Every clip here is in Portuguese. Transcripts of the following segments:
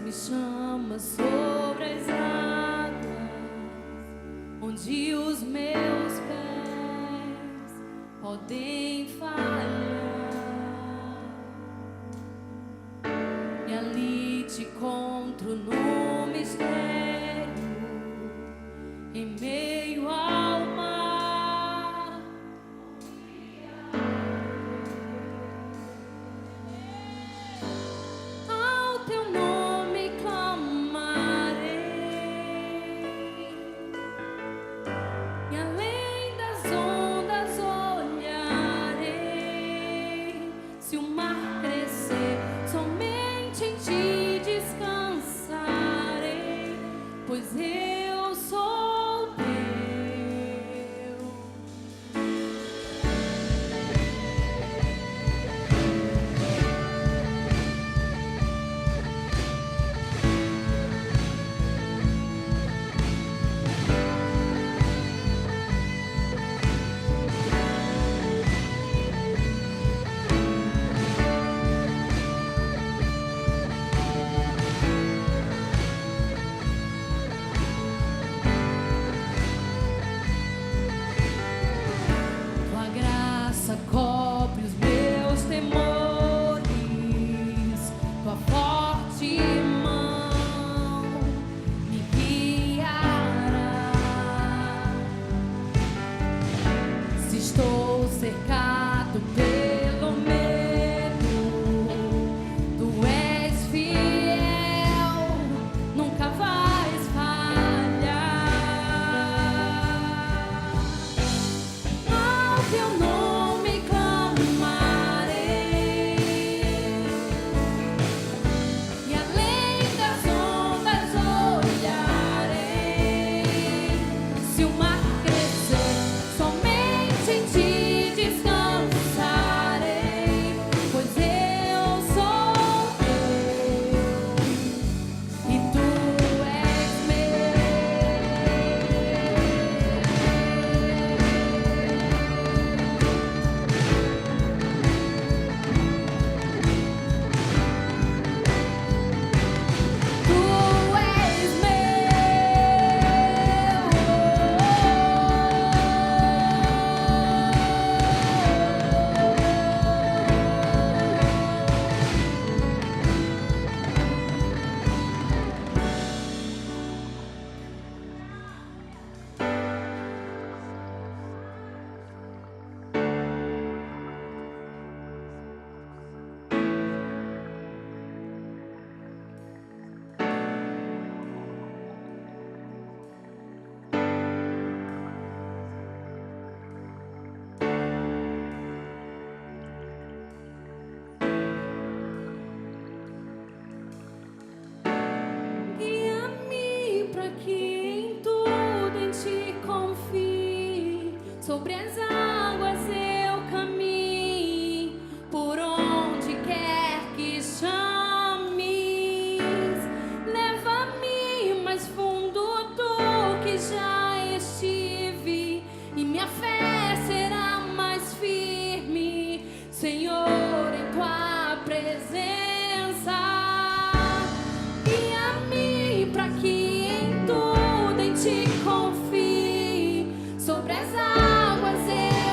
me chama sobre as águas, onde os meus pés podem falhar, e ali te encontro no mistério, em meio ao mar. Ao teu nome clamarei, e além das ondas olharei. Se o mar crescer, somente em ti descansarei, pois eu sou teu. Tua graça cobre os meus temores, tua forte mão me guiará. Se estou cercado pelo medo, tu és fiel, nunca vais falhar. Ao teu nome clamarei, e além das ondas olharei. Se o mar crescer, somente em ti descansarei, pois eu sou teu e tu és meu. Tu és guia-me pra que em tudo em ti confie. Sobre as águas eu caminhe, por onde quer que chames. Leva-me mais fundo do que já estive, e minha fé será mais firme, Senhor, em tua presença. Guia-me pra que em tudo em ti confie. Sobre as águas eu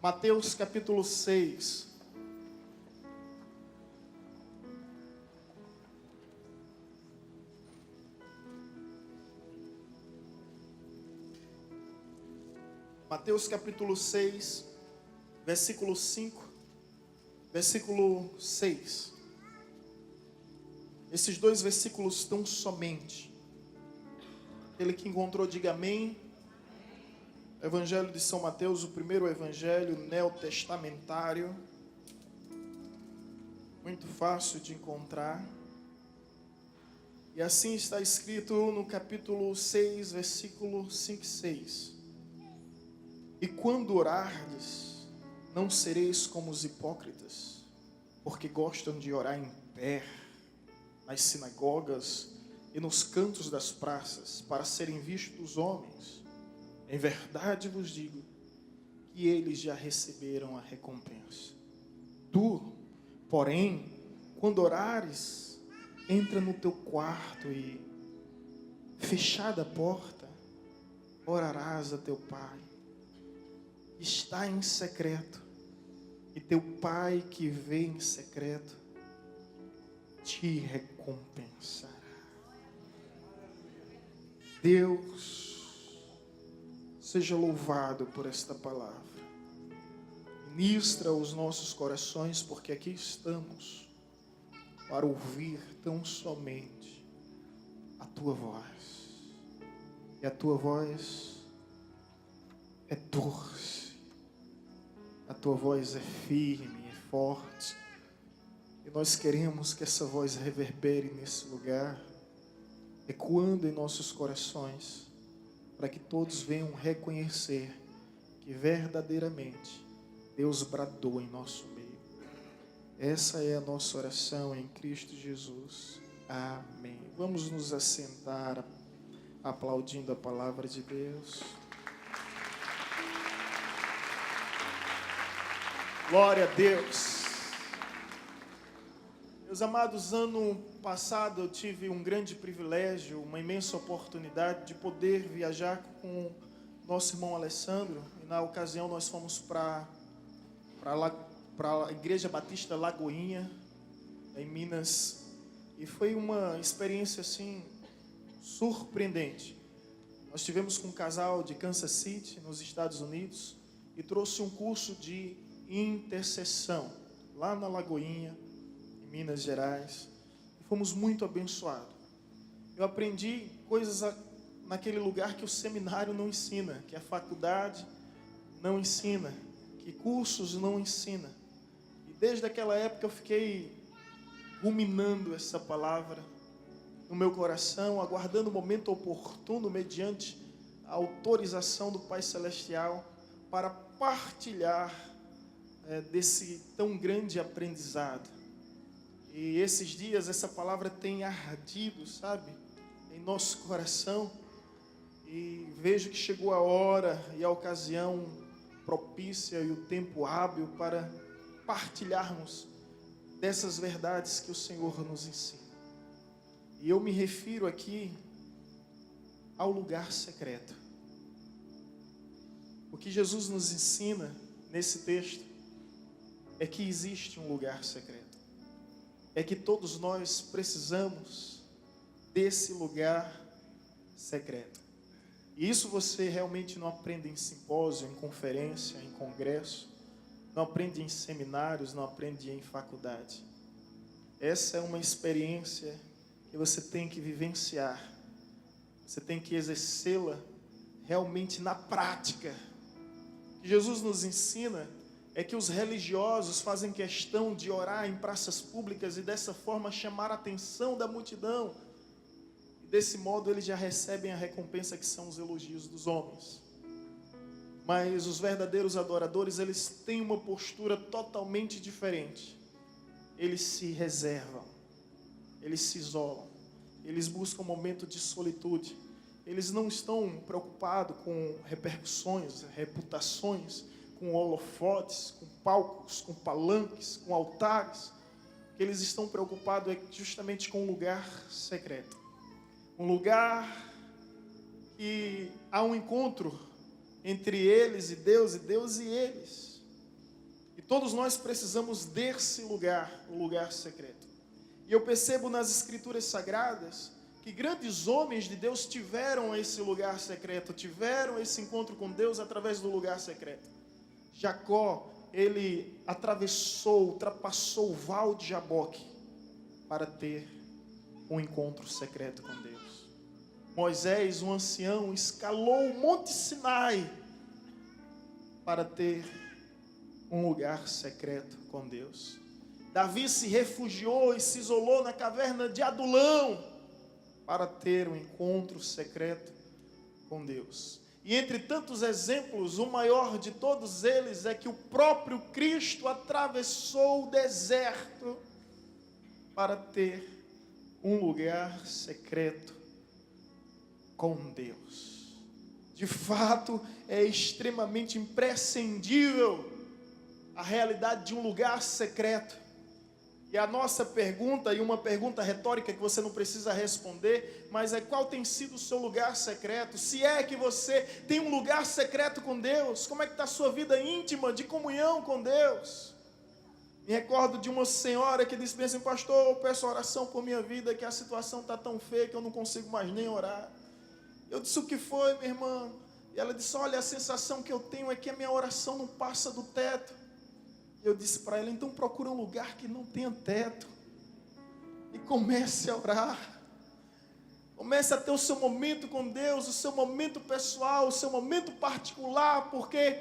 Mateus capítulo 6. Mateus capítulo 6, versículo 5, versículo 6. Esses dois versículos tão somente. Aquele que encontrou, diga amém. Evangelho de São Mateus, o primeiro evangelho neotestamentário. Muito fácil de encontrar. E assim está escrito no capítulo 6, versículo 5 e 6. E quando orardes, não sereis como os hipócritas, porque gostam de orar em pé, nas sinagogas e nos cantos das praças, para serem vistos dos homens. Em verdade vos digo que eles já receberam a recompensa. Tu, porém, quando orares, entra no teu quarto e, fechada a porta, orarás a teu Pai, que está em secreto, e teu Pai que vê em secreto te recompensará. Deus seja louvado por esta palavra. Ministra aos nossos corações, porque aqui estamos para ouvir tão somente a tua voz. E a tua voz é doce. A tua voz é firme, é forte. E nós queremos que essa voz reverbere nesse lugar, ecoando em nossos corações, para que todos venham reconhecer que verdadeiramente Deus bradou em nosso meio. Essa é a nossa oração em Cristo Jesus. Amém. Vamos nos assentar aplaudindo a palavra de Deus. Glória a Deus. Meus amados, ano passado eu tive um grande privilégio, uma imensa oportunidade de poder viajar com nosso irmão Alessandro. E na ocasião nós fomos para a Igreja Batista Lagoinha, em Minas. E foi uma experiência assim surpreendente. Nós tivemos com um casal de Kansas City, nos Estados Unidos, e trouxe um curso de intercessão lá na Lagoinha, Minas Gerais, e fomos muito abençoados. Eu aprendi coisas naquele lugar que o seminário não ensina, que a faculdade não ensina, que cursos não ensina. E desde aquela época eu fiquei ruminando essa palavra no meu coração, aguardando o momento oportuno, mediante a autorização do Pai Celestial, para partilhar desse tão grande aprendizado. E esses dias essa palavra tem ardido, sabe, em nosso coração. E vejo que chegou a hora e a ocasião propícia e o tempo hábil para partilharmos dessas verdades que o Senhor nos ensina. E eu me refiro aqui ao lugar secreto. O que Jesus nos ensina nesse texto é que existe um lugar secreto. É que todos nós precisamos desse lugar secreto. E isso você realmente não aprende em simpósio, em conferência, em congresso, não aprende em seminários, não aprende em faculdade. Essa é uma experiência que você tem que vivenciar. Você tem que exercê-la realmente na prática. O que Jesus nos ensina é que os religiosos fazem questão de orar em praças públicas e dessa forma chamar a atenção da multidão. E desse modo eles já recebem a recompensa, que são os elogios dos homens. Mas os verdadeiros adoradores, eles têm uma postura totalmente diferente. Eles se reservam, eles se isolam, eles buscam um momento de solitude. Eles não estão preocupados com repercussões, reputações, com holofotes, com palcos, com palanques, com altares. O que eles estão preocupados é justamente com um lugar secreto. Um lugar que há um encontro entre eles e Deus e eles. Todos nós precisamos desse lugar, o lugar secreto. E eu percebo nas Escrituras Sagradas que grandes homens de Deus tiveram esse lugar secreto, tiveram esse encontro com Deus através do lugar secreto. Jacó, ele ultrapassou o val de Jaboque para ter um encontro secreto com Deus. Moisés, um ancião, escalou o Monte Sinai para ter um lugar secreto com Deus. Davi se refugiou e se isolou na caverna de Adulão para ter um encontro secreto com Deus. E entre tantos exemplos, o maior de todos eles é que o próprio Cristo atravessou o deserto para ter um lugar secreto com Deus. De fato, é extremamente imprescindível a realidade de um lugar secreto. E a nossa pergunta, e uma pergunta retórica que você não precisa responder, mas é: qual tem sido o seu lugar secreto? Se é que você tem um lugar secreto com Deus, como é que está a sua vida íntima de comunhão com Deus? Me recordo de uma senhora que disse bem assim: pastor, eu peço oração por minha vida, que a situação está tão feia que eu não consigo mais nem orar. Eu disse: o que foi, minha irmã? E ela disse: olha, a sensação que eu tenho é que a minha oração não passa do teto. Eu disse para ela: então procura um lugar que não tenha teto e comece a orar. Comece a ter o seu momento com Deus, o seu momento pessoal, o seu momento particular, porque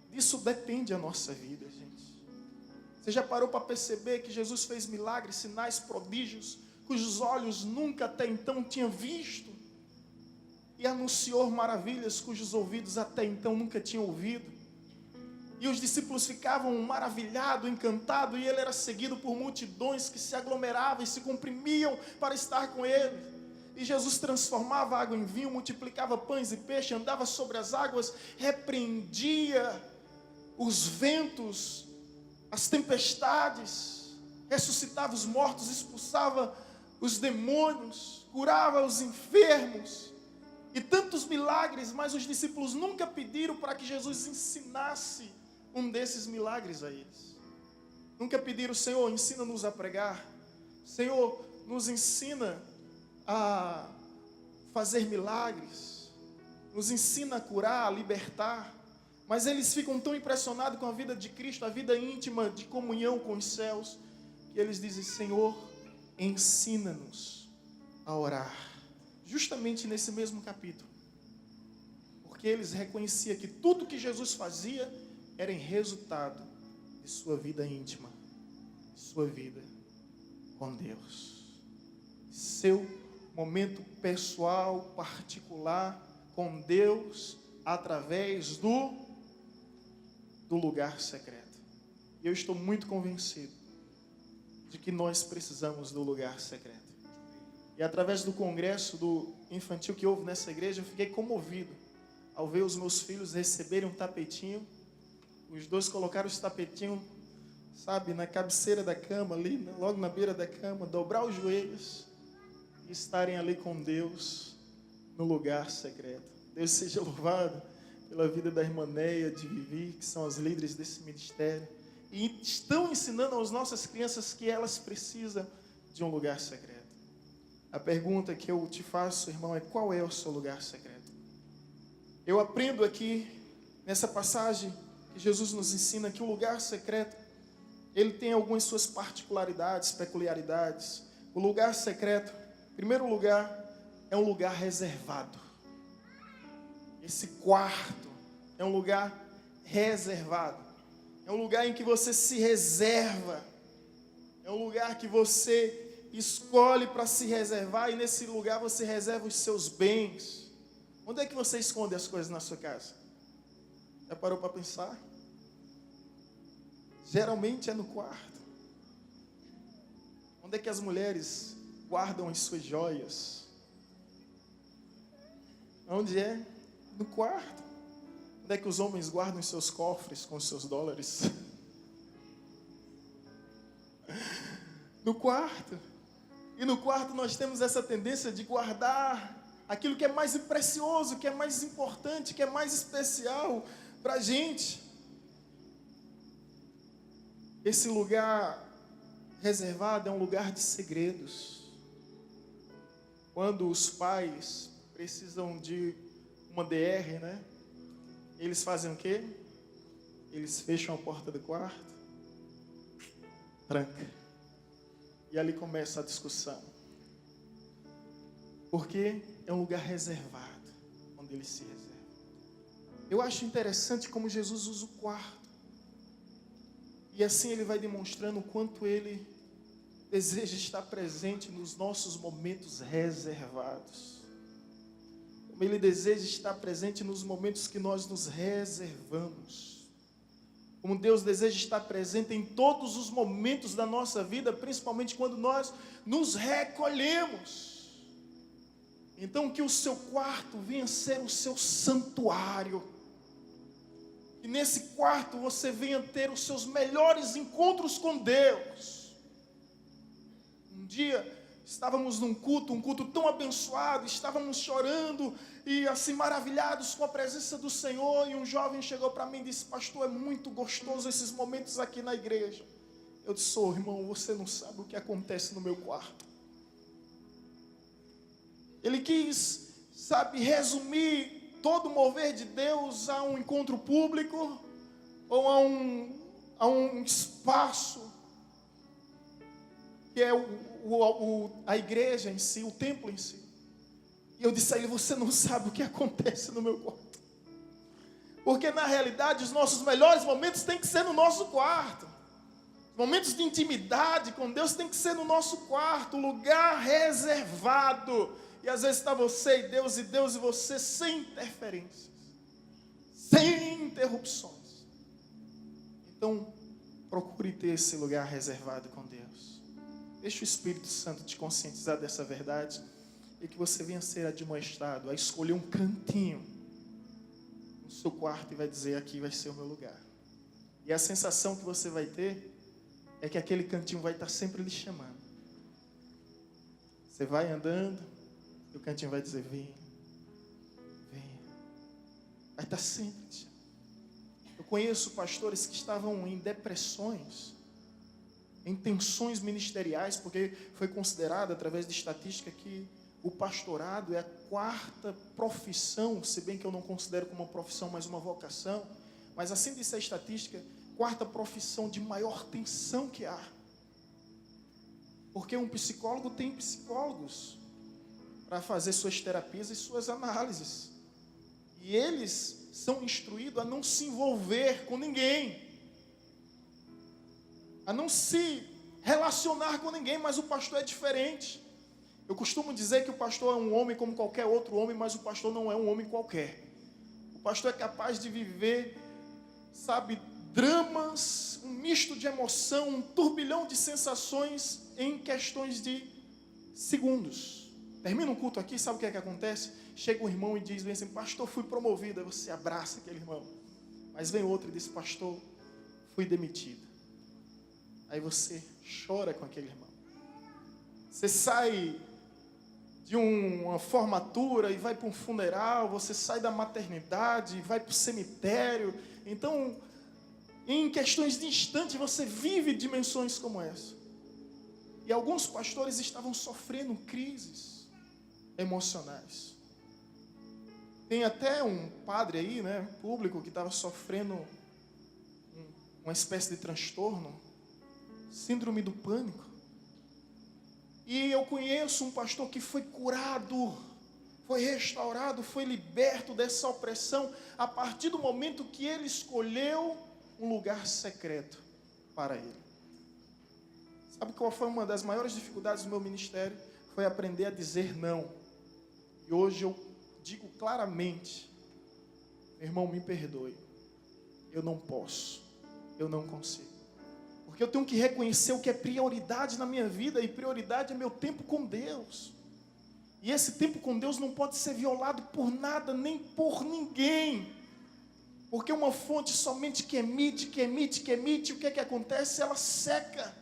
disso depende a nossa vida, gente. Você já parou para perceber que Jesus fez milagres, sinais, prodígios, cujos olhos nunca até então tinham visto? E anunciou maravilhas, cujos ouvidos até então nunca tinham ouvido? E os discípulos ficavam maravilhados, encantados, e ele era seguido por multidões que se aglomeravam e se comprimiam para estar com ele. E Jesus transformava a água em vinho, multiplicava pães e peixe, andava sobre as águas, repreendia os ventos, as tempestades, ressuscitava os mortos, expulsava os demônios, curava os enfermos. E tantos milagres, mas os discípulos nunca pediram para que Jesus ensinasse um desses milagres a eles. Nunca pediram: Senhor, ensina-nos a pregar. Senhor, nos ensina a fazer milagres. Nos ensina a curar, a libertar. Mas eles ficam tão impressionados com a vida de Cristo, a vida íntima de comunhão com os céus, que eles dizem: Senhor, ensina-nos a orar. Justamente nesse mesmo capítulo. Porque eles reconheciam que tudo que Jesus fazia era em resultado de sua vida íntima, de sua vida com Deus. Seu momento pessoal, particular com Deus, através do lugar secreto. E eu estou muito convencido de que nós precisamos do lugar secreto. E através do congresso do infantil que houve nessa igreja, eu fiquei comovido ao ver os meus filhos receberem um tapetinho. Os dois colocaram os tapetinhos, sabe, na cabeceira da cama, ali, logo na beira da cama, dobrar os joelhos e estarem ali com Deus no lugar secreto. Deus seja louvado pela vida da irmã Neia, de Vivi, que são as líderes desse ministério. E estão ensinando às nossas crianças que elas precisam de um lugar secreto. A pergunta que eu te faço, irmão, é: qual é o seu lugar secreto? Eu aprendo aqui, nessa passagem, que Jesus nos ensina que o lugar secreto, ele tem algumas suas particularidades, peculiaridades. O lugar secreto, em primeiro lugar, é um lugar reservado. Esse quarto é um lugar reservado. É um lugar em que você se reserva. É um lugar que você escolhe para se reservar, e nesse lugar você reserva os seus bens. Onde é que você esconde as coisas na sua casa? Já parou para pensar? Geralmente é no quarto. Onde é que as mulheres guardam as suas joias? Onde é? No quarto. Onde é que os homens guardam os seus cofres com os seus dólares? No quarto. E no quarto nós temos essa tendência de guardar aquilo que é mais precioso, que é mais importante, que é mais especial para a gente. Esse lugar reservado é um lugar de segredos. Quando os pais precisam de uma DR, né? Eles fazem o quê? Eles fecham a porta do quarto, tranca. E ali começa a discussão. Porque é um lugar reservado, onde ele se reserva. Eu acho interessante como Jesus usa o quarto. E assim ele vai demonstrando o quanto ele deseja estar presente nos nossos momentos reservados. Como ele deseja estar presente nos momentos que nós nos reservamos. Como Deus deseja estar presente em todos os momentos da nossa vida, principalmente quando nós nos recolhemos. Então que o seu quarto venha ser o seu santuário. Que nesse quarto você venha ter os seus melhores encontros com Deus. Um dia estávamos num culto, um culto tão abençoado, estávamos chorando e assim maravilhados com a presença do Senhor, e um jovem chegou para mim e disse: pastor, é muito gostoso esses momentos aqui na igreja. Eu disse: oh, irmão, você não sabe o que acontece no meu quarto. Ele quis, resumir todo o mover de Deus a um encontro público ou a um espaço que é a igreja em si, o templo em si. E eu disse a ele: você não sabe o que acontece no meu quarto. Porque na realidade os nossos melhores momentos têm que ser no nosso quarto. Momentos de intimidade com Deus tem que ser no nosso quarto, lugar reservado. E às vezes está você e Deus e você sem interferências, sem interrupções. Então, procure ter esse lugar reservado com Deus. Deixe o Espírito Santo te conscientizar dessa verdade e que você venha ser admoestado a escolher um cantinho no seu quarto e vai dizer: aqui vai ser o meu lugar. E a sensação que você vai ter é que aquele cantinho vai estar sempre lhe chamando. Você vai andando, o cantinho vai dizer: vem, vem. Vai estar sempre te chamando. Eu conheço pastores que estavam em depressões, em tensões ministeriais, porque foi considerado, através de estatística, que o pastorado é a 4ª profissão, se bem que eu não considero como uma profissão, mas uma vocação. Mas assim disse a estatística, 4ª profissão de maior tensão que há. Porque um psicólogo tem psicólogos para fazer suas terapias e suas análises. E eles são instruídos a não se envolver com ninguém, a não se relacionar com ninguém, mas o pastor é diferente. Eu costumo dizer que o pastor é um homem como qualquer outro homem, mas o pastor não é um homem qualquer. O pastor é capaz de viver, dramas, um misto de emoção, um turbilhão de sensações em questões de segundos. Termina um culto aqui, sabe o que é que acontece? Chega um irmão e diz bem assim: pastor, fui promovido. Aí você abraça aquele irmão. Mas vem outro e diz: pastor, fui demitido. Aí você chora com aquele irmão. Você sai de uma formatura e vai para um funeral, você sai da maternidade e vai para o cemitério. Então, em questões de instante, você vive dimensões como essa. E alguns pastores estavam sofrendo crises emocionais. Tem até um padre aí, público, que estava sofrendo uma espécie de transtorno, síndrome do pânico. E eu conheço um pastor que foi curado, foi restaurado, foi liberto dessa opressão a partir do momento que ele escolheu um lugar secreto para ele. Sabe qual foi uma das maiores dificuldades do meu ministério? Foi aprender a dizer não. E hoje eu digo claramente: meu irmão, me perdoe, eu não posso, eu não consigo. Porque eu tenho que reconhecer o que é prioridade na minha vida, e prioridade é meu tempo com Deus. E esse tempo com Deus não pode ser violado por nada, nem por ninguém. Porque uma fonte somente que emite, o que é que acontece? Ela seca.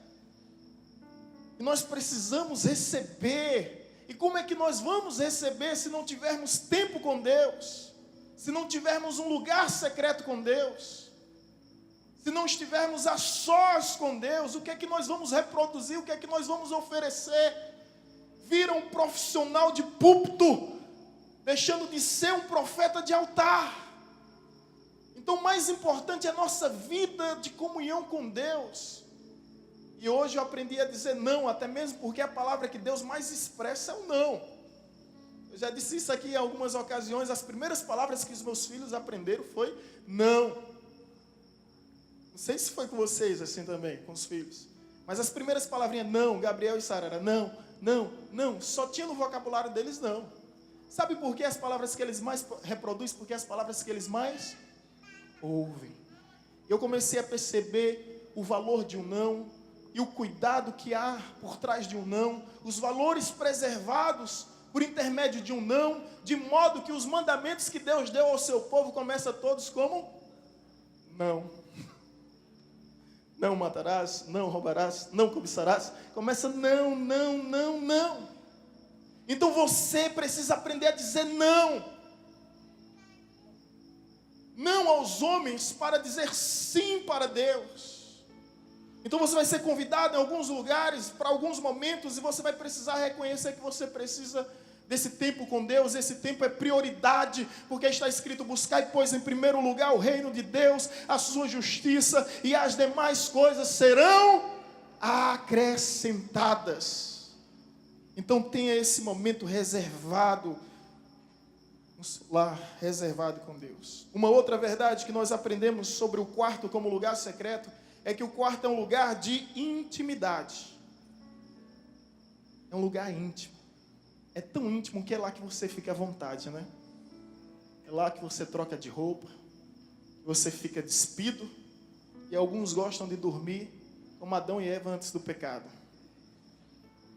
E nós precisamos receber. E como é que nós vamos receber se não tivermos tempo com Deus? Se não tivermos um lugar secreto com Deus? Se não estivermos a sós com Deus, o que é que nós vamos reproduzir? O que é que nós vamos oferecer? Vira um profissional de púlpito, deixando de ser um profeta de altar. Então, o mais importante é a nossa vida de comunhão com Deus. E hoje eu aprendi a dizer não, até mesmo porque a palavra que Deus mais expressa é o não. Eu já disse isso aqui em algumas ocasiões. As primeiras palavras que os meus filhos aprenderam foi não. Não sei se foi com vocês assim também, com os filhos. Mas as primeiras palavrinhas, não, Gabriel e Sara, era não, não, não. Só tinha no vocabulário deles não. Sabe por que as palavras que eles mais reproduzem? Porque as palavras que eles mais ouvem. Eu comecei a perceber o valor de um não e o cuidado que há por trás de um não, os valores preservados por intermédio de um não, de modo que os mandamentos que Deus deu ao seu povo começam todos como não. Não matarás, não roubarás, não cobiçarás. Começa não, não, não, não. Então você precisa aprender a dizer não. Não aos homens para dizer sim para Deus. Então você vai ser convidado em alguns lugares, para alguns momentos, e você vai precisar reconhecer que você precisa desse tempo com Deus. Esse tempo é prioridade, porque está escrito: buscai, pois, em primeiro lugar o reino de Deus, a sua justiça, e as demais coisas serão acrescentadas. Então tenha esse momento reservado lá, reservado com Deus. Uma outra verdade que nós aprendemos sobre o quarto como lugar secreto é que o quarto é um lugar de intimidade. É um lugar íntimo. É tão íntimo que é lá que você fica à vontade, né? É lá que você troca de roupa, que você fica despido, e alguns gostam de dormir como Adão e Eva antes do pecado.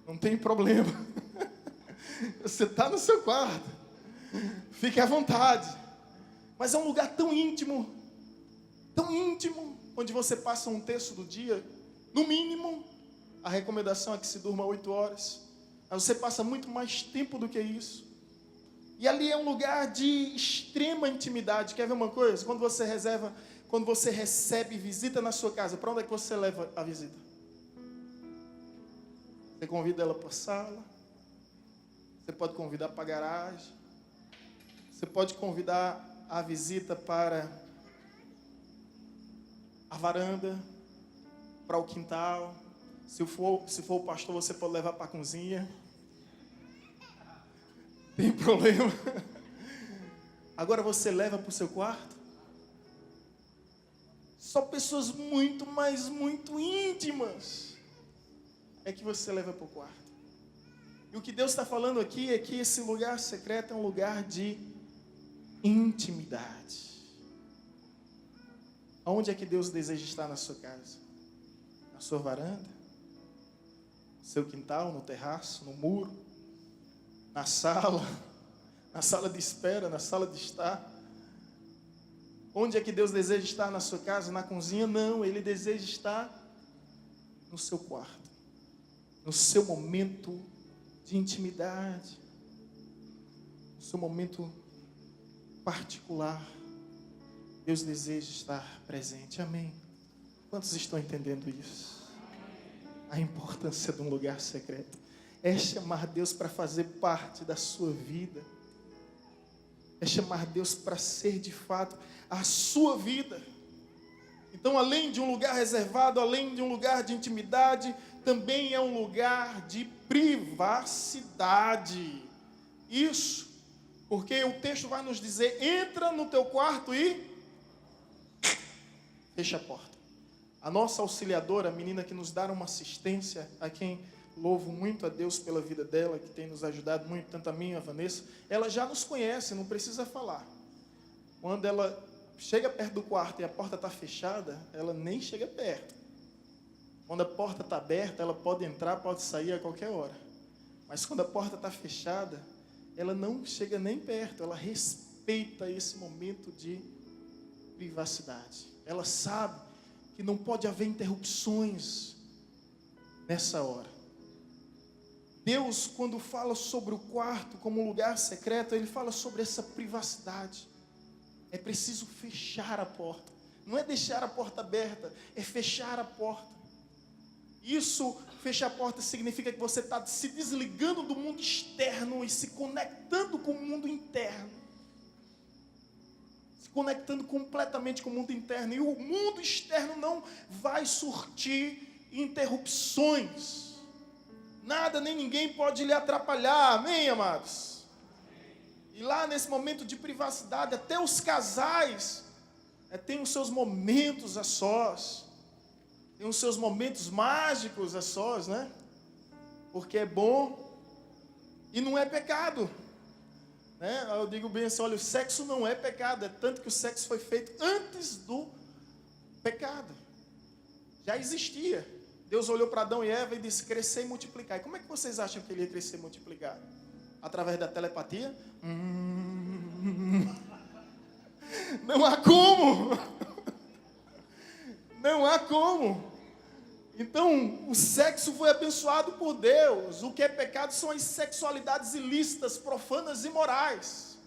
Não tem problema. Você está no seu quarto. Fique à vontade. Mas é um lugar tão íntimo, onde você passa um terço do dia, no mínimo. A recomendação é que se durma 8 horas. Mas você passa muito mais tempo do que isso. E ali é um lugar de extrema intimidade. Quer ver uma coisa? Quando você recebe visita na sua casa, para onde é que você leva a visita? Você convida ela para a sala. Você pode convidar para a garagem. Você pode convidar a visita para a varanda, para o quintal. Se for o pastor, você pode levar para a cozinha. Tem problema. Agora você leva para o seu quarto. Só pessoas muito, mas muito íntimas é que você leva para o quarto. E o que Deus está falando aqui é que esse lugar secreto é um lugar de intimidade. Aonde é que Deus deseja estar na sua casa? Na sua varanda? No seu quintal, no terraço, no muro? Na sala de espera, na sala de estar? Onde é que Deus deseja estar na sua casa? Na cozinha? Não, Ele deseja estar no seu quarto, no seu momento de intimidade, no seu momento particular. Deus deseja estar presente. Amém? Quantos estão entendendo isso? A importância de um lugar secreto é chamar Deus para fazer parte da sua vida. É chamar Deus para ser de fato a sua vida. Então, além de um lugar reservado, além de um lugar de intimidade, também é um lugar de privacidade. Isso, porque o texto vai nos dizer: entra no teu quarto e fecha a porta. A nossa auxiliadora, a menina que nos dá uma assistência, a quem louvo muito a Deus pela vida dela, que tem nos ajudado muito, tanto a mim e a Vanessa, ela já nos conhece, não precisa falar. Quando ela chega perto do quarto e a porta está fechada, ela nem chega perto. Quando a porta está aberta, ela pode entrar, pode sair a qualquer hora. Mas quando a porta está fechada, ela não chega nem perto, ela respeita esse momento de privacidade. Ela sabe que não pode haver interrupções nessa hora. Deus, quando fala sobre o quarto como um lugar secreto, Ele fala sobre essa privacidade. É preciso fechar a porta. Não é deixar a porta aberta, é fechar a porta. Isso, fechar a porta, significa que você está se desligando do mundo externo e se conectando com o mundo interno. Se conectando completamente com o mundo interno. E o mundo externo não vai surtir interrupções. Nada nem ninguém pode lhe atrapalhar. Amém, amados? E lá nesse momento de privacidade, até os casais têm os seus momentos a sós. Tem os seus momentos mágicos a sós, né? Porque é bom e não é pecado. Né? Eu digo bem assim, olha, o sexo não é pecado. É tanto que o sexo foi feito antes do pecado. Já existia. Deus olhou para Adão e Eva e disse, crescer e multiplicar. E como é que vocês acham que ele ia crescer e multiplicar? Através da telepatia? Não há como. Não há como. Então, o sexo foi abençoado por Deus. O que é pecado são as sexualidades ilícitas, profanas e morais.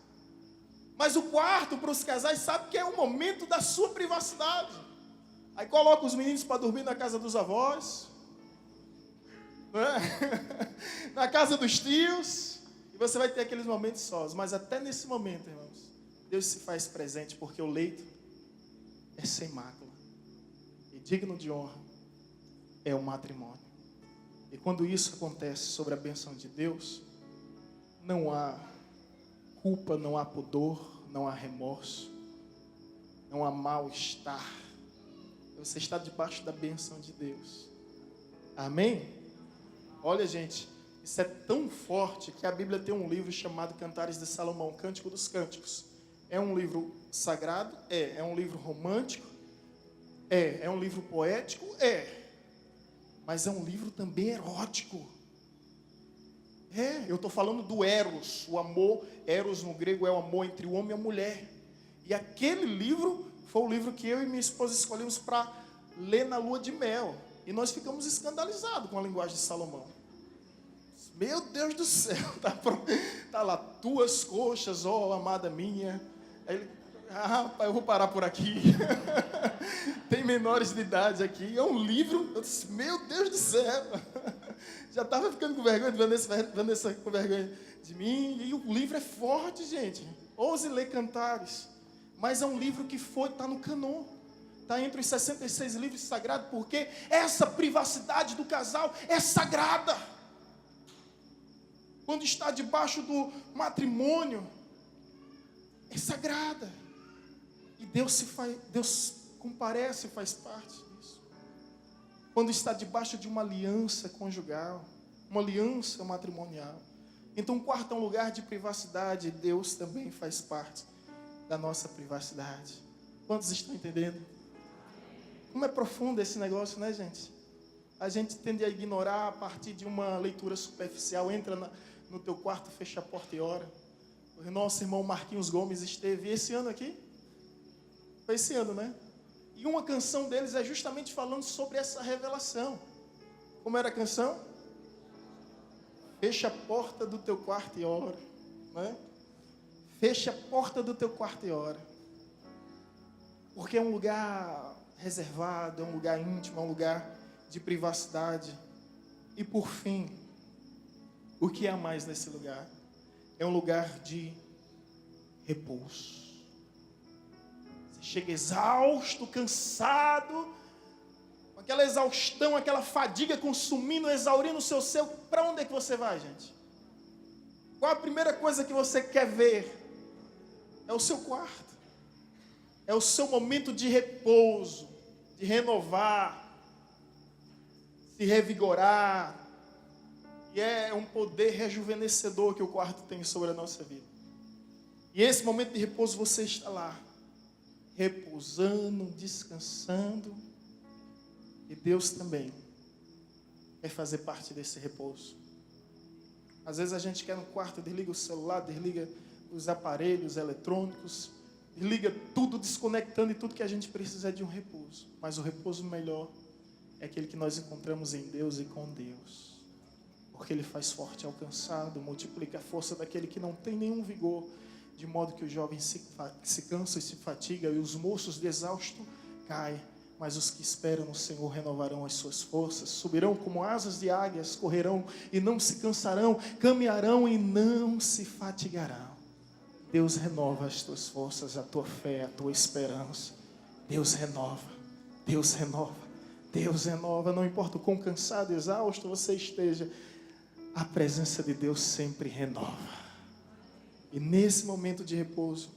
Mas o quarto, para os casais, sabe que é o momento da sua privacidade. Aí coloca os meninos para dormir na casa dos avós, né? Na casa dos tios, e você vai ter aqueles momentos sós. Mas até nesse momento, irmãos, Deus se faz presente, porque o leito é sem mácula e digno de honra é o matrimônio. E quando isso acontece sobre a bênção de Deus, não há culpa, não há pudor, não há remorso, não há mal-estar. Você está debaixo da bênção de Deus. Amém? Olha, gente, isso é tão forte que a Bíblia tem um livro chamado Cantares de Salomão, Cântico dos Cânticos. É um livro sagrado? É um livro romântico? É um livro poético? Mas é um livro também erótico. Eu estou falando do Eros, o amor. Eros no grego é o amor entre o homem e a mulher. E aquele livro foi o livro que eu e minha esposa escolhemos para ler na lua de mel. E nós ficamos escandalizados com a linguagem de Salomão. Meu Deus do céu, tá lá, tuas coxas, ó amada minha. Aí ele, rapaz, eu vou parar por aqui. Tem menores de idade aqui. É um livro, eu disse, meu Deus do céu. Já estava ficando com vergonha de Vanessa com vergonha de mim. E o livro é forte, gente. Ouse ler Cantares. Mas é um livro que está no cânon. Está entre os 66 livros sagrados, porque essa privacidade do casal é sagrada. Quando está debaixo do matrimônio, é sagrada. E Deus comparece e faz parte disso. Quando está debaixo de uma aliança conjugal, uma aliança matrimonial. Então, o quarto é um lugar de privacidade. Deus também faz parte da nossa privacidade. Quantos estão entendendo? Como é profundo esse negócio, né, gente? A gente tende a ignorar a partir de uma leitura superficial. Entra no teu quarto, fecha a porta e ora. O nosso irmão Marquinhos Gomes esteve esse ano aqui. Foi esse ano, né? E uma canção deles é justamente falando sobre essa revelação. Como era a canção? Fecha a porta do teu quarto e ora, né? Fecha a porta do teu quarto e ora. Porque é um lugar reservado, é um lugar íntimo, é um lugar de privacidade. E por fim, o que há mais nesse lugar? É um lugar de repouso. Você chega exausto, cansado, com aquela exaustão, aquela fadiga consumindo, exaurindo o seu ser. Para onde é que você vai, gente? Qual a primeira coisa que você quer ver? É o seu quarto. É o seu momento de repouso, de renovar, se revigorar. E é um poder rejuvenescedor que o quarto tem sobre a nossa vida. E esse momento de repouso você está lá, repousando, descansando. E Deus também quer fazer parte desse repouso. Às vezes a gente quer no quarto, desliga o celular, desliga os aparelhos eletrônicos, desliga tudo, desconectando, e tudo que a gente precisa é de um repouso. Mas o repouso melhor é aquele que nós encontramos em Deus e com Deus. Porque Ele faz forte ao cansado, multiplica a força daquele que não tem nenhum vigor, de modo que os jovens se cansam e se fatigam, e os moços de exausto cai, mas os que esperam no Senhor renovarão as suas forças, subirão como asas de águias, correrão e não se cansarão, caminharão e não se fatigarão. Deus renova as tuas forças, a tua fé, a tua esperança. Deus renova, Deus renova, Deus renova. Não importa o quão cansado, exausto você esteja, a presença de Deus sempre renova. E nesse momento de repouso,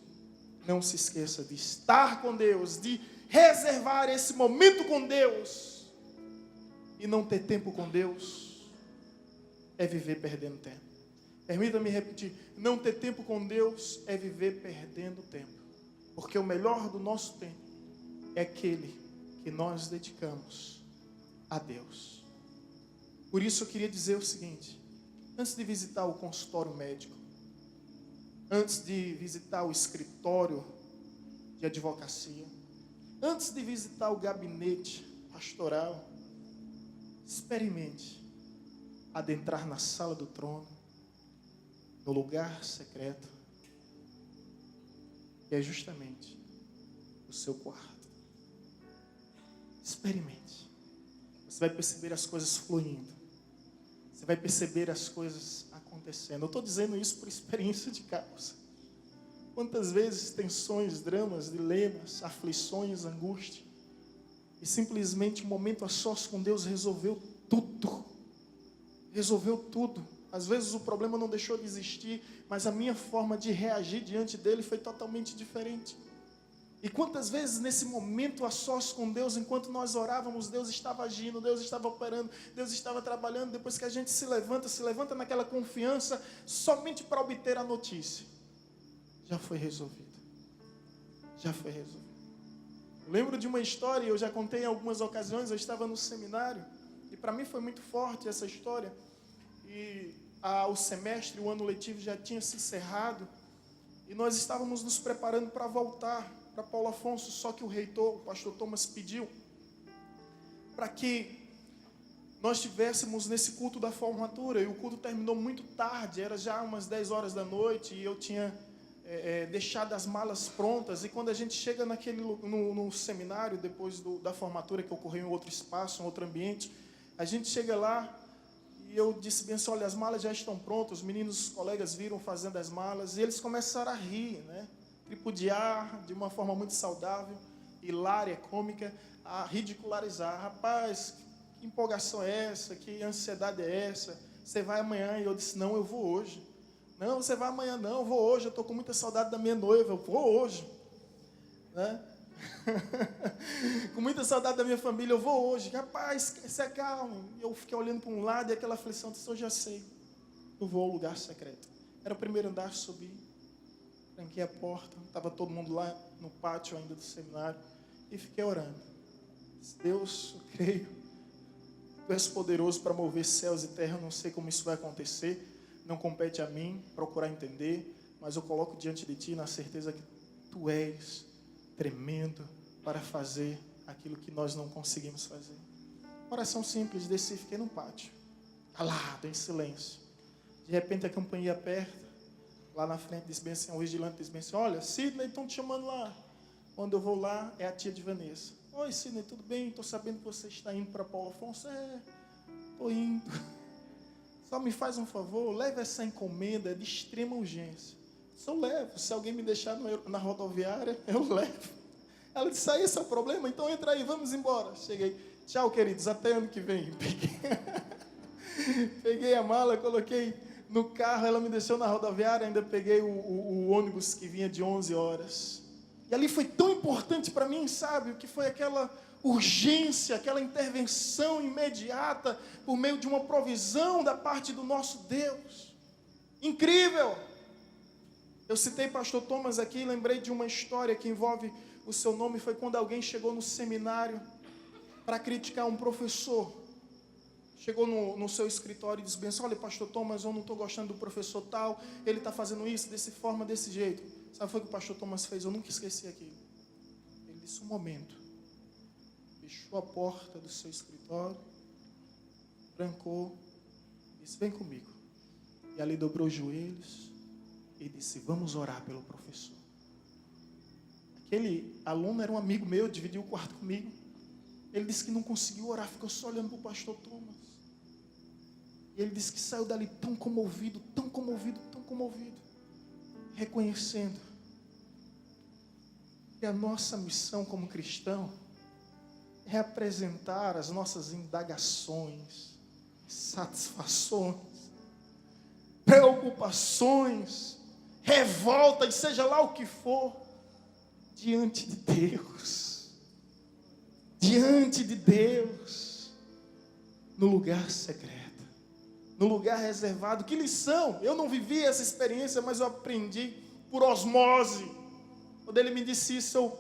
não se esqueça de estar com Deus, de reservar esse momento com Deus. E não ter tempo com Deus é viver perdendo tempo. Permita-me repetir, não ter tempo com Deus é viver perdendo tempo. Porque o melhor do nosso tempo é aquele que nós dedicamos a Deus. Por isso eu queria dizer o seguinte, antes de visitar o consultório médico, antes de visitar o escritório de advocacia, antes de visitar o gabinete pastoral, experimente adentrar na sala do trono, no lugar secreto, que é justamente o seu quarto. Experimente. Você vai perceber as coisas fluindo. Você vai perceber as coisas acontecendo. Eu estou dizendo isso por experiência de causa. Quantas vezes tensões, dramas, dilemas, aflições, angústia, e simplesmente um momento a sós com Deus resolveu tudo. Resolveu tudo. Às vezes o problema não deixou de existir, mas a minha forma de reagir diante dele foi totalmente diferente. E quantas vezes nesse momento a sós com Deus, enquanto nós orávamos, Deus estava agindo, Deus estava operando, Deus estava trabalhando. Depois que a gente se levanta naquela confiança, somente para obter a notícia. Já foi resolvido. Já foi resolvido. Eu lembro de uma história, eu já contei em algumas ocasiões, eu estava no seminário, e para mim foi muito forte essa história. E o semestre, o ano letivo já tinha se encerrado, e nós estávamos nos preparando para voltar para Paulo Afonso, só que o reitor, o pastor Thomas, pediu para que nós estivéssemos nesse culto da formatura, e o culto terminou muito tarde, era já umas 10 horas da noite, e eu tinha deixado as malas prontas, e quando a gente chega no seminário, depois da formatura, que ocorreu em outro espaço, em outro ambiente, a gente chega lá, e eu disse bem assim, olha, as malas já estão prontas, os meninos, os colegas viram fazendo as malas, e eles começaram a rir, né? Tripudiar de uma forma muito saudável, hilária, cômica, a ridicularizar. Rapaz, que empolgação é essa? Que ansiedade é essa? Você vai amanhã? E eu disse, não, eu vou hoje. Não, você vai amanhã? Não, eu vou hoje, eu estou com muita saudade da minha noiva, eu vou hoje. Né? Com muita saudade da minha família, eu vou hoje. Rapaz, se acalme. Eu fiquei olhando para um lado e aquela aflição, eu disse, eu já sei, eu vou ao lugar secreto. Era o primeiro andar, subi, tranquei a porta, estava todo mundo lá no pátio ainda do seminário, e fiquei orando. Disse, Deus, eu creio, Tu és poderoso para mover céus e terra, eu não sei como isso vai acontecer, não compete a mim procurar entender, mas eu coloco diante de Ti na certeza que Tu és tremendo para fazer aquilo que nós não conseguimos fazer. Oração simples, desci, fiquei no pátio, calado, em silêncio. De repente a campainha aperta, lá na frente diz bem assim, o vigilante diz bem assim, olha, Sidney, estão te chamando lá. Quando eu vou lá, é a tia de Vanessa. Oi, Sidney, tudo bem? Estou sabendo que você está indo para Paulo Afonso. Estou indo. Só me faz um favor, leve essa encomenda de extrema urgência. Se eu levo, se alguém me deixar na rodoviária, eu levo. Ela disse, aí esse é o problema? Então entra aí, vamos embora. Cheguei, tchau, queridos, até ano que vem. Peguei a mala, coloquei no carro, ela me deixou na rodoviária, ainda peguei o ônibus que vinha de 11 horas. E ali foi tão importante para mim, sabe, o que foi aquela urgência, aquela intervenção imediata, por meio de uma provisão da parte do nosso Deus. Incrível! Eu citei pastor Thomas aqui, lembrei de uma história que envolve o seu nome, foi quando alguém chegou no seminário para criticar um professor. Chegou no seu escritório e disse bem assim, olha, pastor Thomas, eu não estou gostando do professor tal, ele está fazendo isso, dessa forma, desse jeito. Sabe o que o pastor Thomas fez? Eu nunca esqueci aquilo. Ele disse, um momento. Fechou a porta do seu escritório, trancou, disse, vem comigo. E ali dobrou os joelhos e disse, vamos orar pelo professor. Aquele aluno era um amigo meu, dividiu o quarto comigo. Ele disse que não conseguiu orar, ficou só olhando para o pastor Thomas. E ele disse que saiu dali tão comovido, tão comovido, tão comovido, reconhecendo que a nossa missão como cristão é apresentar as nossas indagações, satisfações, preocupações, revolta, e seja lá o que for, diante de Deus, no lugar secreto, no lugar reservado. Que lição! Eu não vivi essa experiência, mas eu aprendi por osmose. Quando ele me disse isso, eu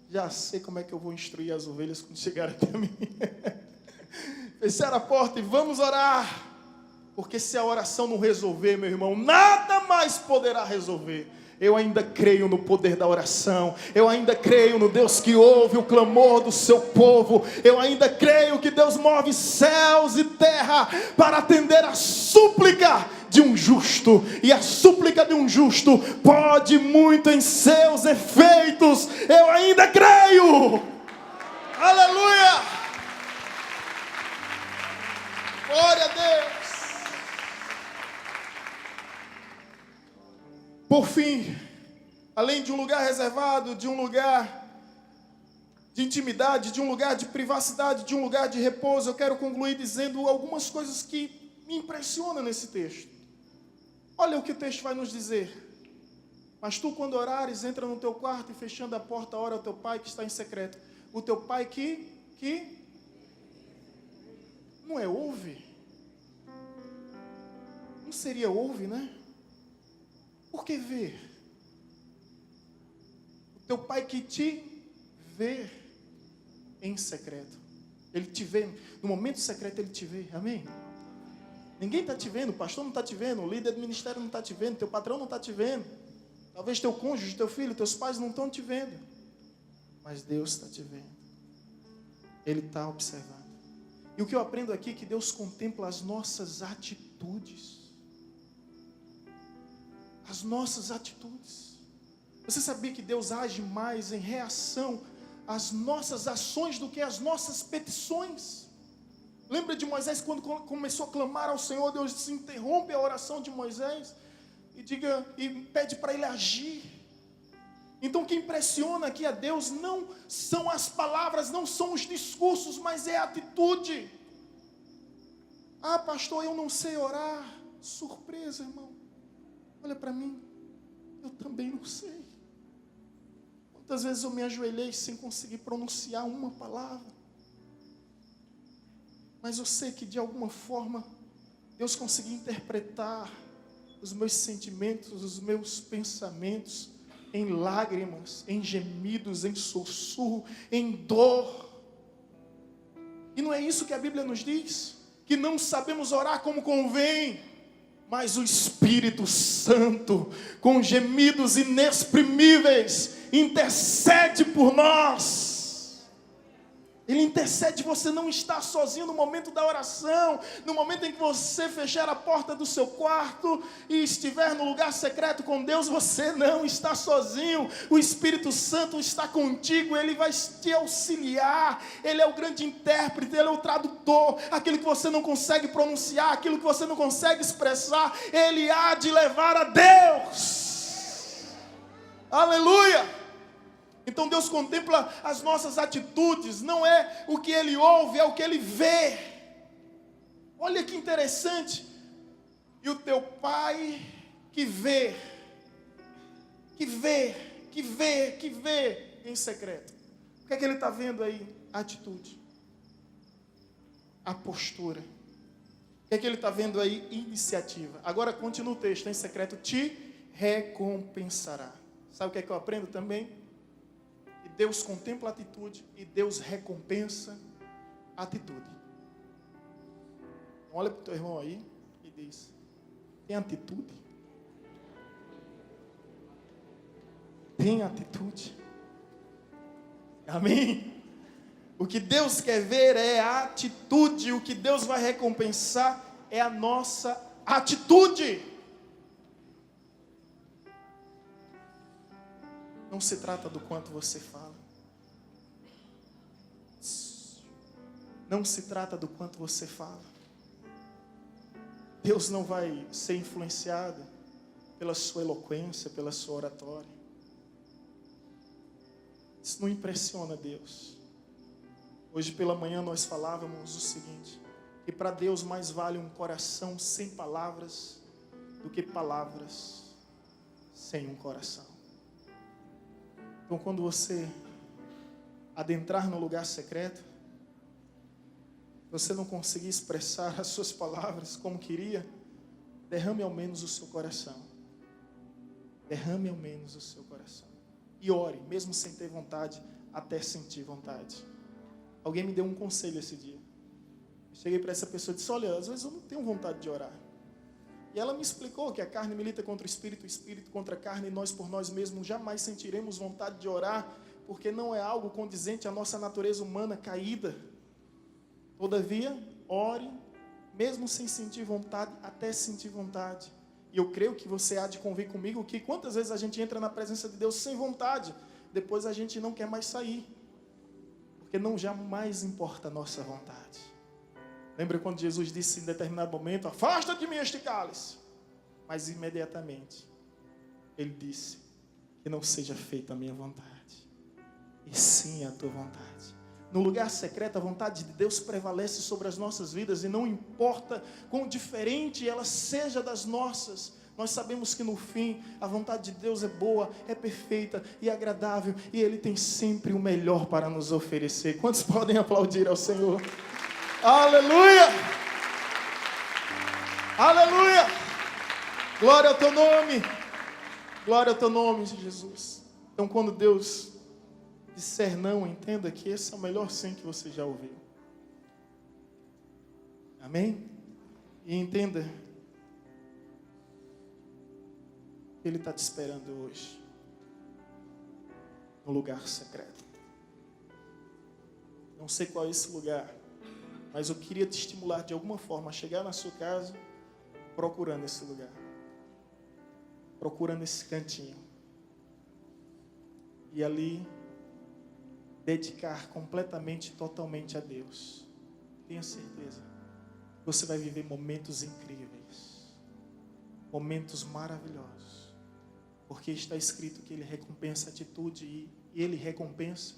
já sei como é que eu vou instruir as ovelhas quando chegarem até mim. Fecharam a porta e vamos orar. Porque se a oração não resolver, meu irmão, nada mais poderá resolver. Eu ainda creio no poder da oração. Eu ainda creio no Deus que ouve o clamor do seu povo. Eu ainda creio que Deus move céus e terra para atender a súplica de um justo. E a súplica de um justo pode muito em seus efeitos. Eu ainda creio. Aleluia! Glória a Deus. Por fim, além de um lugar reservado, de um lugar de intimidade, de um lugar de privacidade, de um lugar de repouso, eu quero concluir dizendo algumas coisas que me impressionam nesse texto. Olha o que o texto vai nos dizer. Mas tu, quando orares, entra no teu quarto e fechando a porta, ora ao teu pai que está em secreto. O teu pai que não é ouve? Não seria ouve, né? Por que ver? O teu pai que te vê em secreto. Ele te vê, no momento secreto ele te vê, amém? Ninguém está te vendo, o pastor não está te vendo, o líder do ministério não está te vendo, teu patrão não está te vendo. Talvez teu cônjuge, teu filho, teus pais não estão te vendo. Mas Deus está te vendo. Ele está observando. E o que eu aprendo aqui é que Deus contempla as nossas atitudes. As nossas atitudes. Você sabia que Deus age mais em reação às nossas ações do que às nossas petições? Lembra de Moisés quando começou a clamar ao Senhor? Deus interrompe a oração de Moisés e pede para ele agir. Então o que impressiona aqui a Deus não são as palavras, não são os discursos, mas é a atitude. Ah, pastor, eu não sei orar. Surpresa, irmão. Olha para mim, eu também não sei. Quantas vezes eu me ajoelhei sem conseguir pronunciar uma palavra. Mas eu sei que de alguma forma Deus conseguiu interpretar os meus sentimentos, os meus pensamentos em lágrimas, em gemidos, em sussurro, em dor. E não é isso que a Bíblia nos diz? Que não sabemos orar como convém. Mas o Espírito Santo, com gemidos inexprimíveis, intercede por nós. Ele intercede, você não está sozinho no momento da oração. No momento em que você fechar a porta do seu quarto e estiver no lugar secreto com Deus, você não está sozinho. O Espírito Santo está contigo, ele vai te auxiliar. Ele é o grande intérprete, ele é o tradutor. Aquilo que você não consegue pronunciar, aquilo que você não consegue expressar, ele há de levar a Deus. Aleluia! Então Deus contempla as nossas atitudes, não é o que Ele ouve, é o que Ele vê. Olha que interessante. E o teu Pai que vê em secreto. O que é que Ele está vendo aí? A atitude, a postura. O que é que Ele está vendo aí? Iniciativa. Agora continua o texto, em secreto te recompensará. Sabe o que é que eu aprendo também? Deus contempla a atitude e Deus recompensa a atitude. Olha para o teu irmão aí e diz: tem atitude? Tem atitude? Amém? O que Deus quer ver é a atitude. O que Deus vai recompensar é a nossa atitude. Não se trata do quanto você fala. Não se trata do quanto você fala. Deus não vai ser influenciado pela sua eloquência, pela sua oratória. Isso não impressiona Deus. Hoje pela manhã nós falávamos o seguinte, que para Deus mais vale um coração sem palavras do que palavras sem um coração. Então quando você adentrar no lugar secreto, você não conseguir expressar as suas palavras como queria, derrame ao menos o seu coração. Derrame ao menos o seu coração. E ore, mesmo sem ter vontade, até sentir vontade. Alguém me deu um conselho esse dia. Eu cheguei para essa pessoa e disse, olha, às vezes eu não tenho vontade de orar. E ela me explicou que a carne milita contra o espírito contra a carne, e nós por nós mesmos jamais sentiremos vontade de orar, porque não é algo condizente à nossa natureza humana caída. Todavia, ore, mesmo sem sentir vontade, até sentir vontade. E eu creio que você há de convir comigo que quantas vezes a gente entra na presença de Deus sem vontade, depois a gente não quer mais sair. Porque não jamais importa a nossa vontade. Lembra quando Jesus disse em determinado momento, afasta de mim este cálice. Mas imediatamente, ele disse, que não seja feita a minha vontade, e sim a tua vontade. No lugar secreto, a vontade de Deus prevalece sobre as nossas vidas, e não importa quão diferente ela seja das nossas, nós sabemos que no fim, a vontade de Deus é boa, é perfeita e agradável, e Ele tem sempre o melhor para nos oferecer. Quantos podem aplaudir ao Senhor? Aleluia! Aleluia! Glória ao teu nome! Glória ao teu nome, Jesus. Então, quando Deus disser não, entenda que esse é o melhor sim que você já ouviu. Amém? E entenda que Ele está te esperando hoje, no lugar secreto. Não sei qual é esse lugar, mas eu queria te estimular de alguma forma a chegar na sua casa procurando esse lugar, procurando esse cantinho, e ali dedicar completamente, totalmente a Deus. Tenha certeza, você vai viver momentos incríveis, momentos maravilhosos, porque está escrito que Ele recompensa a atitude e Ele recompensa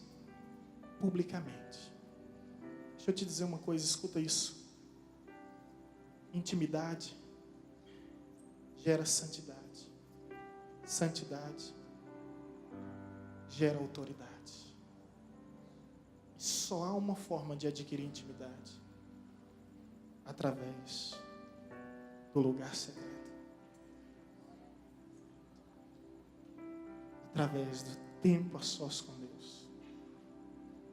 publicamente. Deixa eu te dizer uma coisa, escuta isso. Intimidade gera santidade. Santidade gera autoridade. E só há uma forma de adquirir intimidade: através do lugar secreto. Através do tempo a sós com Deus.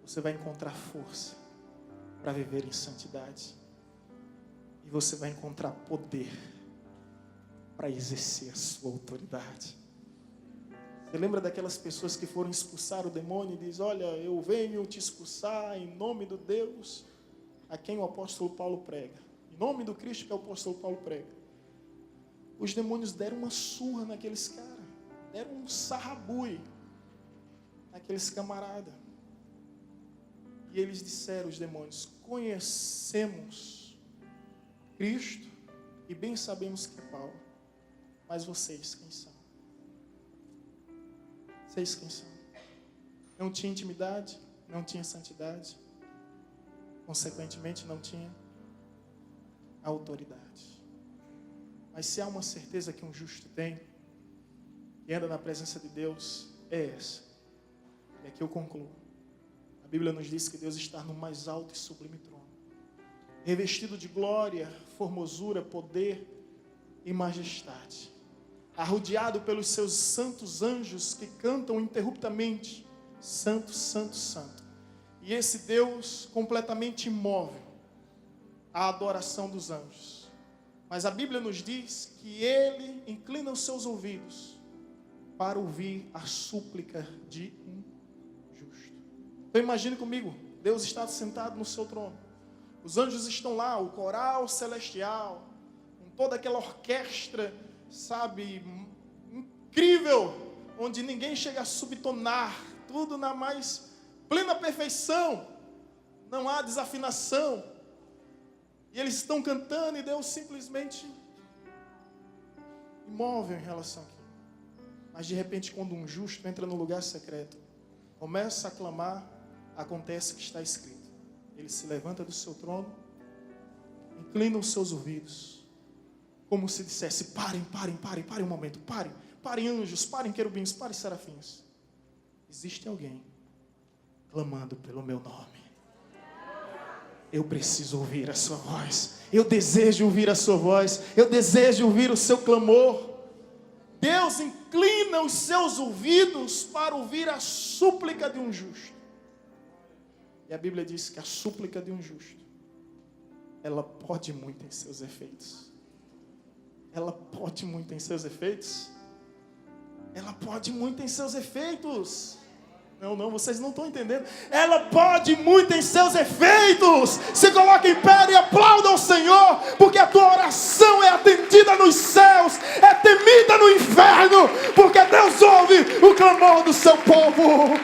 Você vai encontrar força para viver em santidade. E você vai encontrar poder para exercer a sua autoridade. Você lembra daquelas pessoas que foram expulsar o demônio e diz, olha, eu venho te expulsar em nome do Deus a quem o apóstolo Paulo prega. Em nome do Cristo que o apóstolo Paulo prega. Os demônios deram uma surra naqueles caras. Deram um sarrabui naqueles camaradas. E eles disseram, os demônios, conhecemos Cristo e bem sabemos que é Paulo. Mas vocês quem são? Vocês quem são? Não tinha intimidade, não tinha santidade, consequentemente não tinha autoridade. Mas se há uma certeza que um justo tem, e anda na presença de Deus, é essa. E aqui eu concluo. A Bíblia nos diz que Deus está no mais alto e sublime trono, revestido de glória, formosura, poder e majestade, arrodeado pelos seus santos anjos que cantam interruptamente, santo, santo, santo. E esse Deus completamente imóvel à adoração dos anjos. Mas a Bíblia nos diz que Ele inclina os seus ouvidos para ouvir a súplica de um justo. Então imagine comigo, Deus está sentado no seu trono. Os anjos estão lá, o coral celestial, com toda aquela orquestra, sabe, incrível, onde ninguém chega a subtonar, tudo na mais plena perfeição, não há desafinação, e eles estão cantando e Deus simplesmente imóvel em relação àquilo. Mas de repente, quando um justo entra no lugar secreto, começa a clamar, acontece o que está escrito. Ele se levanta do seu trono, inclina os seus ouvidos, como se dissesse: parem um momento, parem anjos, parem querubins, parem serafins. Existe alguém clamando pelo meu nome. Eu preciso ouvir a sua voz. Eu desejo ouvir a sua voz. Eu desejo ouvir o seu clamor. Deus inclina os seus ouvidos para ouvir a súplica de um justo. E a Bíblia diz que a súplica de um justo, ela pode muito em seus efeitos. Ela pode muito em seus efeitos. Ela pode muito em seus efeitos. Não, vocês não estão entendendo. Ela pode muito em seus efeitos. Se coloque em pé e aplauda ao Senhor, porque a tua oração é atendida nos céus, é temida no inferno, porque Deus ouve o clamor do seu povo.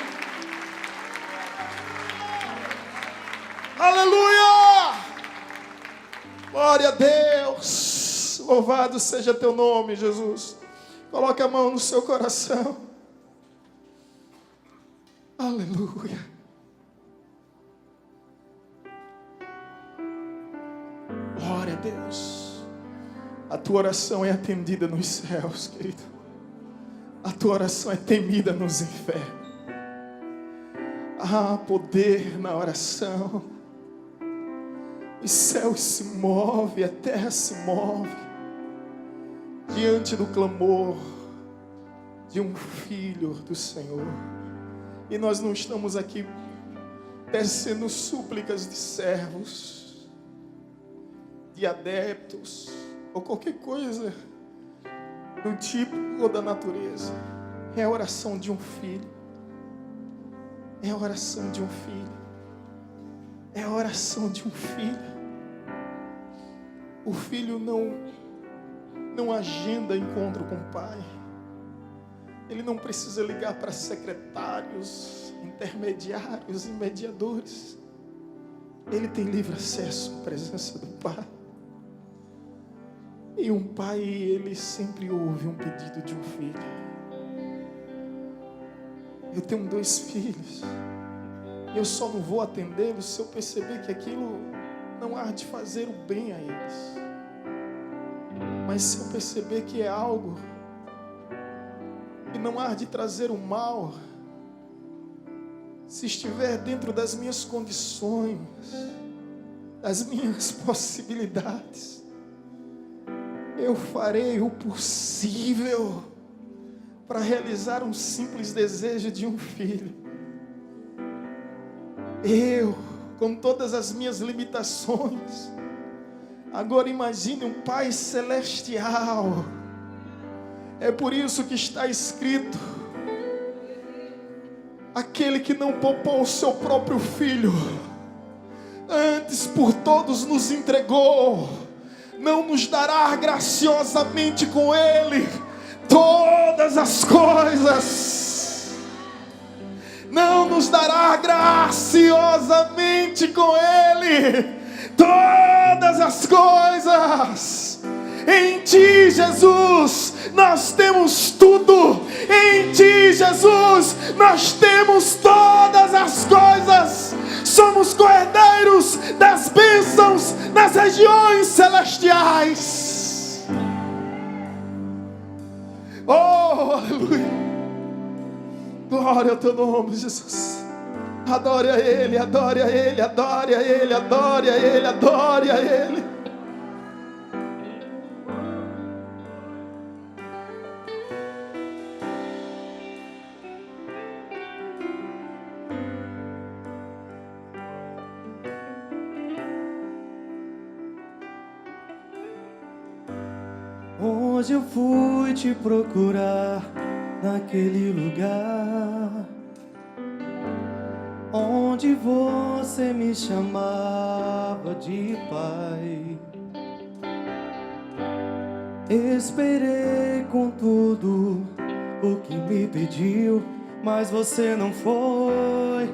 Aleluia! Glória a Deus. Louvado seja teu nome, Jesus. Coloque a mão no seu coração. Aleluia. Glória a Deus. A tua oração é atendida nos céus, querido. A tua oração é temida nos infernos. Há poder na oração. Os céus se movem, a terra se move diante do clamor de um filho do Senhor. E nós não estamos aqui tecendo súplicas de servos, de adeptos, ou qualquer coisa do tipo ou da natureza. É a oração de um filho. É a oração de um filho. É a oração de um filho. O filho não agenda encontro com o pai. Ele não precisa ligar para secretários, intermediários e mediadores. Ele tem livre acesso à presença do Pai. E um pai, ele sempre ouve um pedido de um filho. Eu tenho 2 filhos. E eu só não vou atendê-los se eu perceber que aquilo não há de fazer o bem a eles. Mas se eu perceber que é algo que não há de trazer o mal, se estiver dentro das minhas condições, das minhas possibilidades, eu farei o possível para realizar um simples desejo de um filho. Eu, com todas as minhas limitações, agora imagine um Pai celestial. É por isso que está escrito: aquele que não poupou o seu próprio filho, antes por todos nos entregou, não nos dará graciosamente com ele todas as coisas? Não nos dará graciosamente com ele todas as coisas? Em Ti, Jesus, nós temos tudo. Em Ti, Jesus, nós temos todas as coisas. Somos coerdeiros das bênçãos nas regiões celestiais. Oh, aleluia. Glória ao Teu nome, Jesus. Adore a Ele, adore a Ele, adore a Ele, adore a Ele, adore a Ele. Hoje eu fui te procurar naquele lugar onde você me chamava de pai. Esperei com tudo o que me pediu, mas você não foi.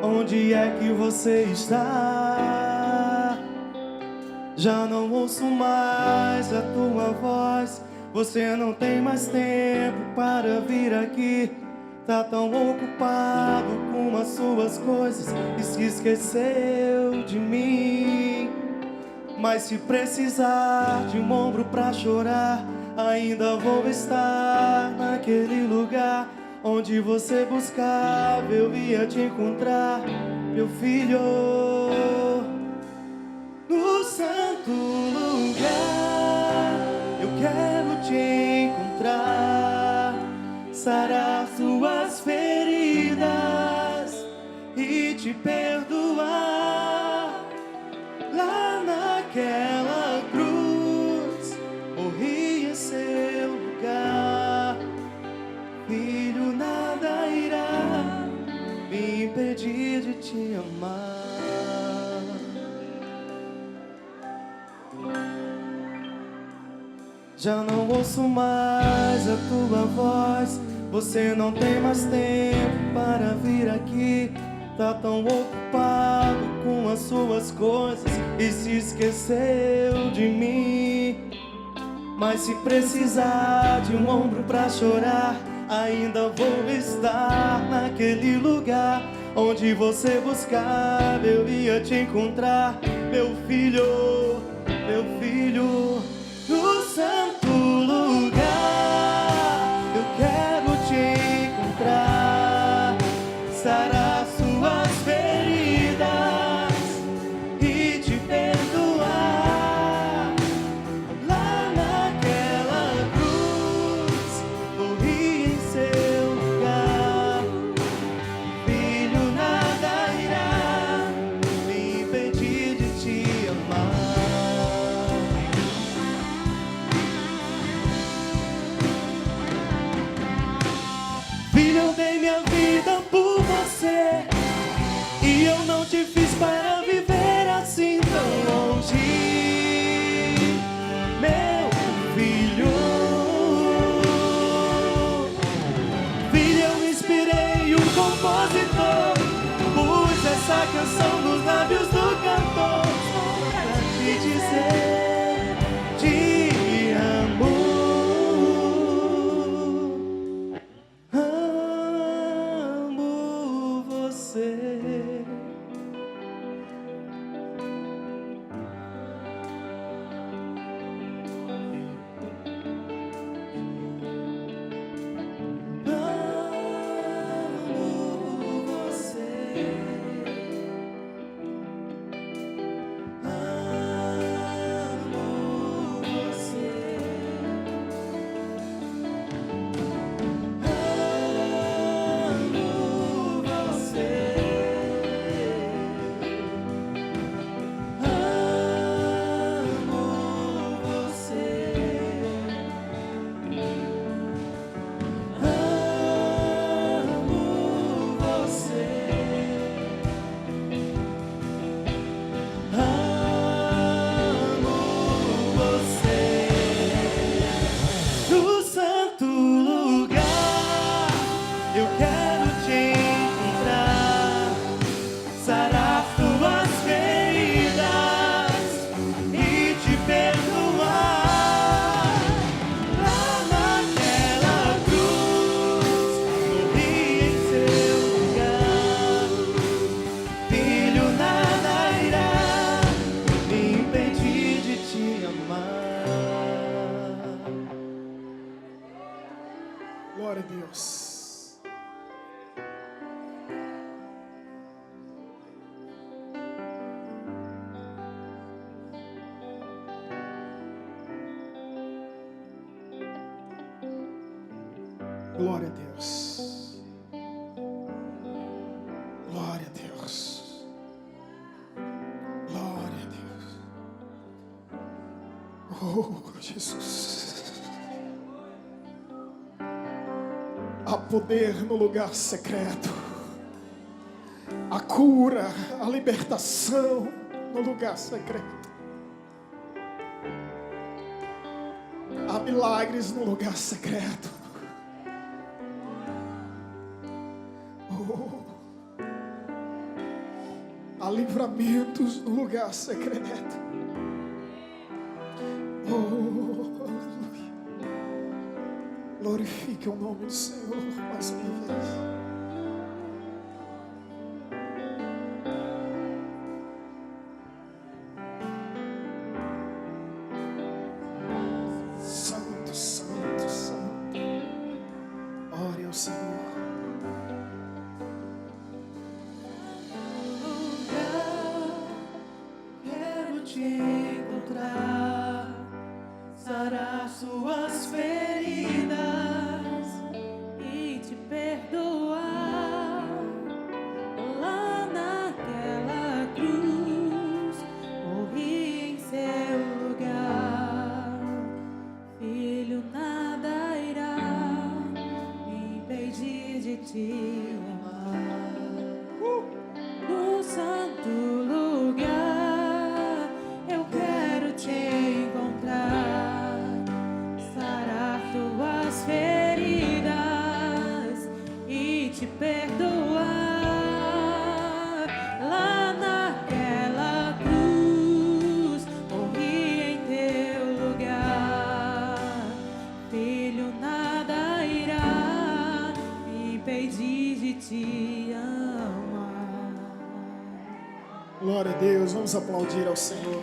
Onde é que você está? Já não ouço mais a tua voz. Você não tem mais tempo para vir aqui. Tá tão ocupado com as suas coisas e se esqueceu de mim. Mas se precisar de um ombro pra chorar, ainda vou estar naquele lugar onde você buscava, eu ia te encontrar, meu filho. No santo lugar, eu quero te encontrar, sarar suas feridas e te perdoar. Lá naquela cruz, morri em seu lugar. Filho, nada irá me impedir de te amar. Já não ouço mais a tua voz. Você não tem mais tempo para vir aqui. Tá tão ocupado com as suas coisas e se esqueceu de mim. Mas se precisar de um ombro pra chorar, ainda vou estar naquele lugar onde você buscava, eu ia te encontrar, meu filho, meu filho. No santo lugar, eu quero te encontrar, sarar suas feridas e te perdoar. Lá naquela cruz, morri em seu lugar. Filho, nada irá me impedir de te amar. Filho, eu dei minha vida por você e eu não te fiz para viver assim tão longe, meu filho. Filho, eu inspirei um compositor, pus essa canção nos lábios do cantor para te dizer te amo. Amo você. Amo você. Amo você. Amo você. Amo você. Amo você. No santo lugar, eu quero te encontrar, sarar tuas feridas e te perdoar. Lá naquela cruz, morri em seu lugar. Filho, nada irá me impedir de te amar. Glória a Deus. Glória a Deus. Glória a Deus. Glória a Deus. Oh, Jesus. Há poder no lugar secreto. A cura, a libertação no lugar secreto. Há milagres no lugar secreto. livramentos no lugar secreto. Oh, aleluia. Glorifique o nome do Senhor mais uma vez. Santo, santo, santo. Ore ao Senhor. Quero te encontrar, sarar suas feridas e te perdoar. Lá naquela cruz, morri em seu lugar. Filho, nada irá me impedir de te amar. No santo lugar, eu quero te encontrar, sarar tuas feridas e te perdoar. Lá naquela cruz, morri em teu lugar. Filho, nada irá me impedir de te amar. Glória a Deus, vamos aplaudir ao Senhor.